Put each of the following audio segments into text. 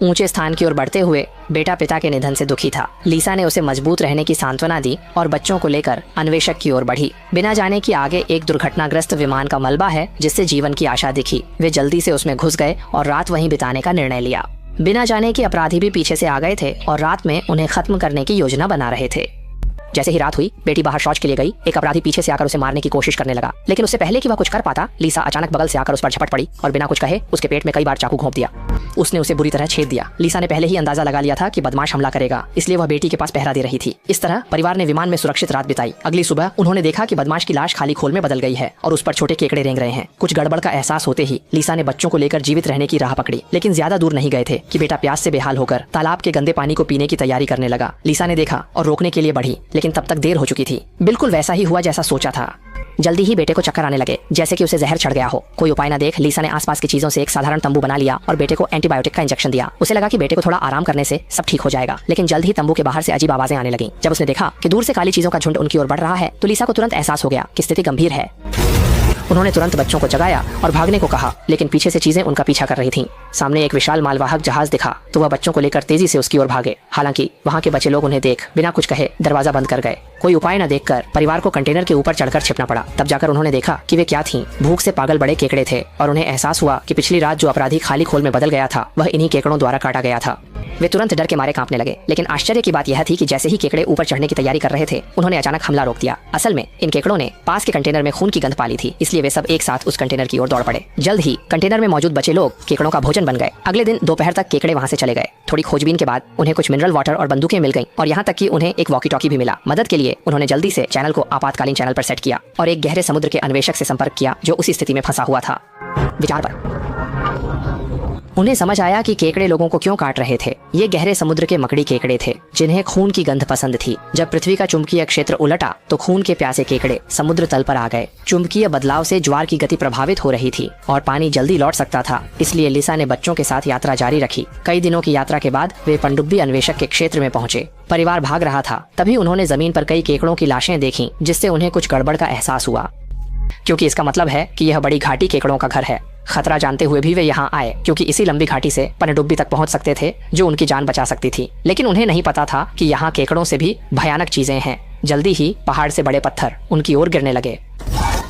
ऊंचे स्थान की ओर बढ़ते हुए बेटा पिता के निधन से दुखी था। लीसा ने उसे मजबूत रहने की सांत्वना दी और बच्चों को लेकर अन्वेषक की ओर बढ़ी। बिना जाने कि आगे एक दुर्घटनाग्रस्त विमान का मलबा है जिससे जीवन की आशा दिखी, वे जल्दी से उसमें घुस गए और रात वहीं बिताने का निर्णय लिया। बिना जाने कि अपराधी भी पीछे से आ गए थे और रात में उन्हें खत्म करने की योजना बना रहे थे। जैसे ही रात हुई, बेटी बाहर शौच के लिए गई। एक अपराधी पीछे से आकर उसे मारने की कोशिश करने लगा, लेकिन उससे पहले कि वह कुछ कर पाता, लीसा अचानक बगल से आकर उस पर झपट पड़ी और बिना कुछ कहे उसके पेट में कई बार चाकू घोंप दिया। उसने उसे बुरी तरह छेद दिया। लीसा ने पहले ही अंदाजा लगा लिया था कि बदमाश हमला करेगा, इसलिए वह बेटी के पास पहरा दे रही थी। इस तरह परिवार ने विमान में सुरक्षित रात बिताई। अगली सुबह उन्होंने देखा कि बदमाश की लाश खाली खोल में बदल गई है और उस पर छोटे केकड़े रेंग रहे हैं। कुछ गड़बड़ का एहसास होते ही लीसा ने बच्चों को लेकर जीवित रहने की राह पकड़ी, लेकिन ज्यादा दूर नहीं गए थे कि बेटा प्यास से बेहाल होकर तालाब के गंदे पानी को पीने की तैयारी करने लगा। लीसा ने देखा और रोकने के लिए बढ़ी, लेकिन तब तक देर हो चुकी थी। बिल्कुल वैसा ही हुआ जैसा सोचा था। जल्दी ही बेटे को चक्कर आने लगे, जैसे कि उसे जहर चढ़ गया हो। कोई उपाय न देख लीसा ने आसपास की चीजों से एक साधारण तंबू बना लिया और बेटे को एंटीबायोटिक का इंजेक्शन दिया। उसे लगा कि बेटे को थोड़ा आराम करने से सब ठीक हो जाएगा, लेकिन जल्द ही तंबू के बाहर से अजीब आवाजें आने लगीं। जब उसने देखा कि दूर से काली चीजों का झुंड उनकी ओर बढ़ रहा है, तो लीसा को तुरंत एहसास हो गया कि स्थिति गंभीर है। उन्होंने तुरंत बच्चों को जगाया और भागने को कहा, लेकिन पीछे से चीजें उनका पीछा कर रही थीं। सामने एक विशाल मालवाहक जहाज दिखा तो वह बच्चों को लेकर तेजी से उसकी ओर भागे। हालांकि वहां के बचे लोग उन्हें देख बिना कुछ कहे दरवाजा बंद कर गए। कोई उपाय न देखकर परिवार को कंटेनर के ऊपर चढ़कर छिपना पड़ा। तब जाकर उन्होंने देखा कि वे क्या थीं। भूख से पागल बड़े केकड़े थे और उन्हें एहसास हुआ कि पिछली रात जो अपराधी खाली खोल में बदल गया था, वह इन्हीं केकड़ों द्वारा काटा गया था। वे तुरंत डर के मारे कांपने लगे, लेकिन आश्चर्य की बात यह थी कि जैसे ही केकड़े ऊपर चढ़ने की तैयारी कर रहे थे, उन्होंने अचानक हमला रोक दिया। असल में इन केकड़ों ने पास के कंटेनर में खून की गंध पाली थी, इसलिए वे सब एक साथ उस कंटेनर की ओर दौड़ पड़े। जल्द ही कंटेनर में मौजूद बचे लोग केकड़ों का भोजन बन गए। अगले दिन दोपहर तक केकड़े वहां से चले गए। थोड़ी खोजबीन के बाद उन्हें कुछ मिनरल वाटर और बंदूकें मिल गईं और यहाँ तक कि उन्हें एक वॉकी टॉकी भी मिला। मदद के लिए उन्होंने जल्दी से चैनल को आपातकालीन चैनल पर सेट किया और एक गहरे समुद्र के अन्वेषक से संपर्क किया जो उसी स्थिति में फंसा हुआ था। विचार पर उन्हें समझ आया कि केकड़े लोगों को क्यों काट रहे थे। ये गहरे समुद्र के मकड़ी केकड़े थे जिन्हें खून की गंध पसंद थी। जब पृथ्वी का चुंबकीय क्षेत्र उलटा तो खून के प्यासे केकड़े समुद्र तल पर आ गए। चुंबकीय बदलाव से ज्वार की गति प्रभावित हो रही थी और पानी जल्दी लौट सकता था, इसलिए लीसा ने बच्चों के साथ यात्रा जारी रखी। कई दिनों की यात्रा के बाद वे पनडुब्बी अन्वेषक के क्षेत्र में पहुंचे। परिवार भाग रहा था, तभी उन्होंने जमीन पर कई केकड़ों की लाशें देखी, जिससे उन्हें कुछ गड़बड़ का एहसास हुआ, क्योंकि इसका मतलब है कि यह बड़ी घाटी केकड़ों का घर है। खतरा जानते हुए भी वे यहाँ आए, क्योंकि इसी लंबी घाटी से पनडुब्बी तक पहुंच सकते थे जो उनकी जान बचा सकती थी। लेकिन उन्हें नहीं पता था कि यहाँ केकड़ों से भी भयानक चीजें हैं। जल्दी ही पहाड़ से बड़े पत्थर उनकी ओर गिरने लगे।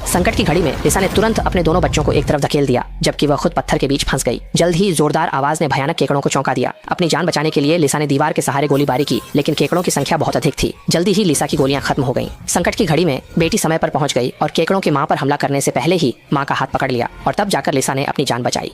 संकट की घड़ी में लीसा ने तुरंत अपने दोनों बच्चों को एक तरफ धकेल दिया, जबकि वह खुद पत्थर के बीच फंस गई। जल्द ही जोरदार आवाज ने भयानक केकड़ों को चौंका दिया। अपनी जान बचाने के लिए लीसा ने दीवार के सहारे गोलीबारी की, लेकिन केकड़ों की संख्या बहुत अधिक थी। जल्दी ही लीसा की गोलियां खत्म हो गईं। संकट की घड़ी में बेटी समय पर पहुंच गई और केकड़ों की मां पर हमला करने से पहले ही मां का हाथ पकड़ लिया और तब जाकर लीसा ने अपनी जान बचाई।